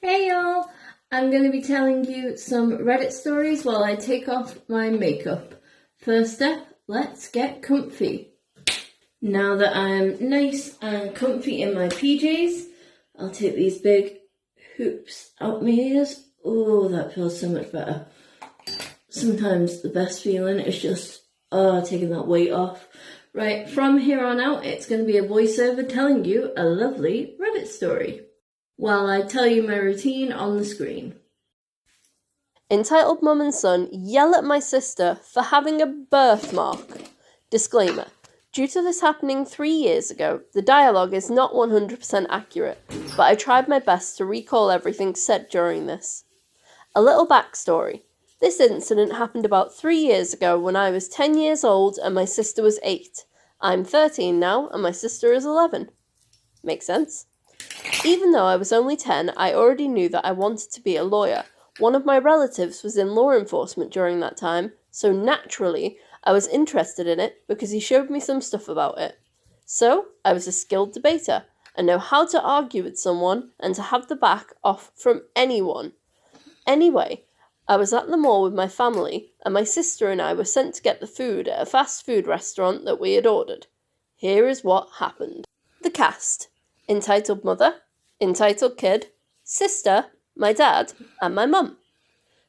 Hey y'all! I'm going to be telling you some Reddit stories while I take off my makeup. First step, let's get comfy. Now that I'm nice and comfy in my PJs, I'll take these big hoops out my ears. Oh, that feels so much better. Sometimes the best feeling is just, taking that weight off. Right, from here on out, it's going to be a voiceover telling you a lovely Reddit story while I tell you my routine on the screen. Entitled Mum and Son yell at my sister for having a birthmark. Disclaimer. Due to this happening 3 years ago, the dialogue is not 100% accurate, but I tried my best to recall everything said during this. A little backstory. This incident happened about 3 years ago when I was 10 years old and my sister was 8. I'm 13 now and my sister is 11. Makes sense? Even though I was only 10, I already knew that I wanted to be a lawyer. One of my relatives was in law enforcement during that time, so naturally, I was interested in it because he showed me some stuff about it. So, I was a skilled debater, and know how to argue with someone and to have the back off from anyone. Anyway, I was at the mall with my family, and my sister and I were sent to get the food at a fast food restaurant that we had ordered. Here is what happened. The cast. Entitled mother, entitled kid, sister, my dad, and my mum.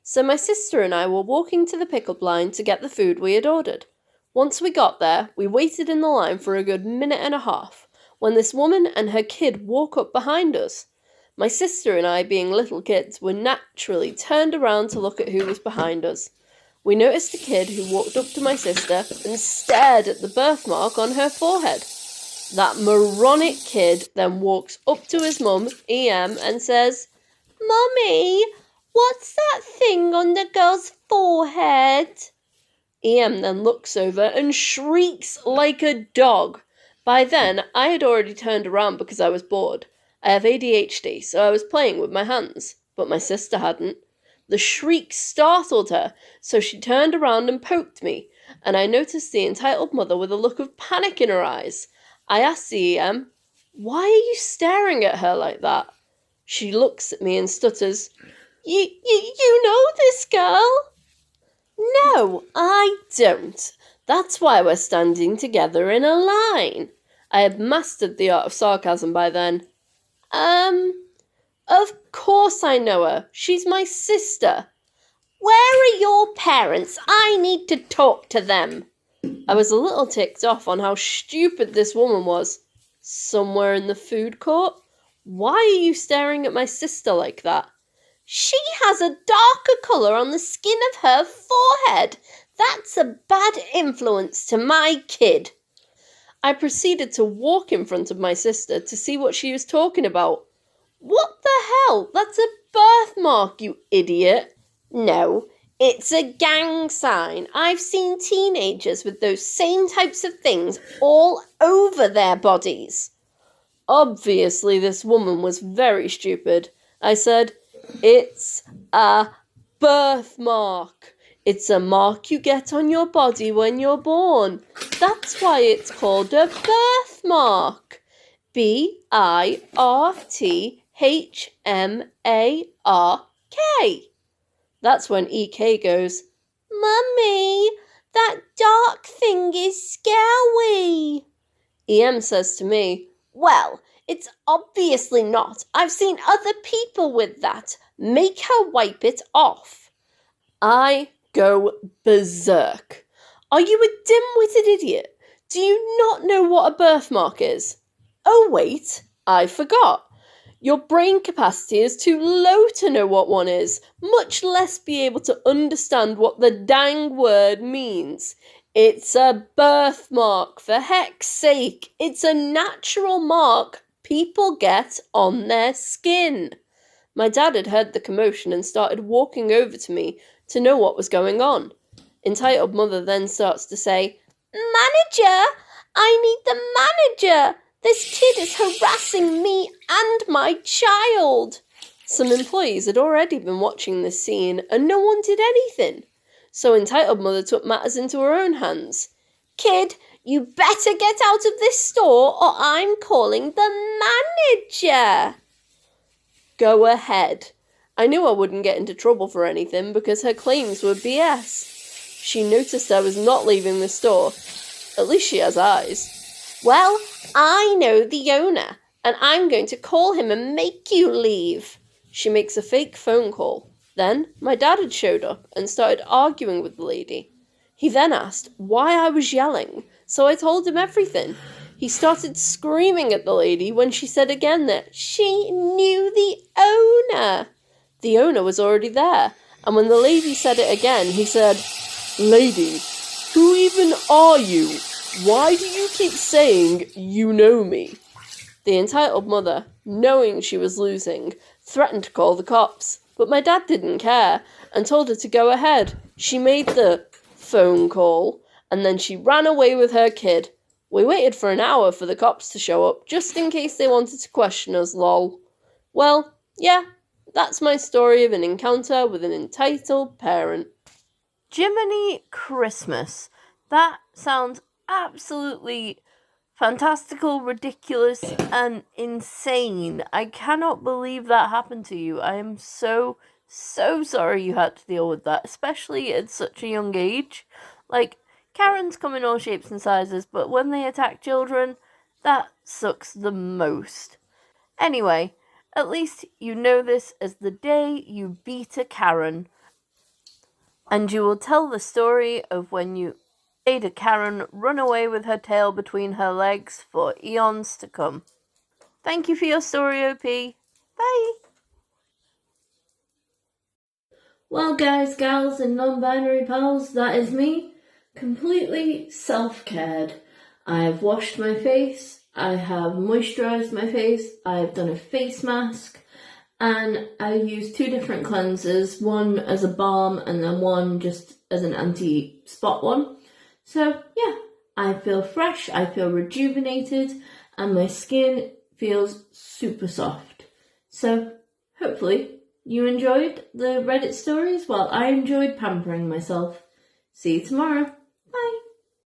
So my sister and I were walking to the pickup line to get the food we had ordered. Once we got there, we waited in the line for a good minute and a half, when this woman and her kid walk up behind us. My sister and I, being little kids, were naturally turned around to look at who was behind us. We noticed a kid who walked up to my sister and stared at the birthmark on her forehead. That moronic kid then walks up to his mum, EM, and says, "Mummy, what's that thing on the girl's forehead?" EM then looks over and shrieks like a dog. By then, I had already turned around because I was bored. I have ADHD, so I was playing with my hands, but my sister hadn't. The shriek startled her, so she turned around and poked me, and I noticed the entitled mother with a look of panic in her eyes. I asked the EM, "Why are you staring at her like that?" She looks at me and stutters, You know this girl?" "No, I don't. That's why we're standing together in a line." I had mastered the art of sarcasm by then. Of course I know her. She's my sister." "Where are your parents? I need to talk to them." I was a little ticked off on how stupid this woman was. Somewhere in the food court? Why are you staring at my sister like that? "She has a darker colour on the skin of her forehead. That's a bad influence to my kid." I proceeded to walk in front of my sister to see what she was talking about. "What the hell? That's a birthmark, you idiot." "No, it's a gang sign. I've seen teenagers with those same types of things all over their bodies." Obviously, this woman was very stupid. I said, "It's a birthmark. It's a mark you get on your body when you're born. That's why it's called a birthmark. BIRTHMARK. That's when EK goes, "Mummy, that dark thing is scary." EM says to me, "Well, it's obviously not. I've seen other people with that. Make her wipe it off." I go berserk. Are you a dim-witted idiot? Do you not know what a birthmark is? Oh wait, I forgot. Your brain capacity is too low to know what one is, much less be able to understand what the dang word means. It's a birthmark, for heck's sake. It's a natural mark people get on their skin. My dad had heard the commotion and started walking over to me to know what was going on. Entitled mother then starts to say, "Manager! I need the manager! This kid is harassing me and my child." Some employees had already been watching this scene and no one did anything. So entitled mother took matters into her own hands. "Kid, you better get out of this store or I'm calling the manager." Go ahead. I knew I wouldn't get into trouble for anything because her claims were BS. She noticed I was not leaving the store. At least she has eyes. Well, I know the owner, and I'm going to call him and make you leave. She makes a fake phone call. Then my dad had showed up and started arguing with the lady. He then asked why I was yelling, so I told him everything. He started screaming at the lady when she said again that she knew the owner. The owner was already there, and when the lady said it again, he said, Lady, who even are you? Why do you keep saying you know me? The entitled mother, knowing she was losing, threatened to call the cops, but my dad didn't care and told her to go ahead. She made the phone call, and then she ran away with her kid. We waited for an hour for the cops to show up, just in case they wanted to question us, lol. Well, yeah, that's my story of an encounter with an entitled parent. Jiminy Christmas. That sounds absolutely fantastical, ridiculous, and insane. I cannot believe that happened to you. I am so sorry you had to deal with that, especially at such a young age. Like, Karens come in all shapes and sizes, but when they attack children, that sucks the most. Anyway, at least you know this as the day you beat a Karen. And you will tell the story of when you made a Karen run away with her tail between her legs for eons to come. Thank you for your story, OP. Bye! Well, guys, gals, and non-binary pals, that is me, completely self-cared. I've washed my face, I have moisturised my face, I've done a face mask, and I use 2 different cleansers, one as a balm and then one just as an anti-spot one. So yeah, I feel fresh, I feel rejuvenated, and my skin feels super soft. So hopefully you enjoyed the Reddit stories while I enjoyed pampering myself. See you tomorrow. Bye.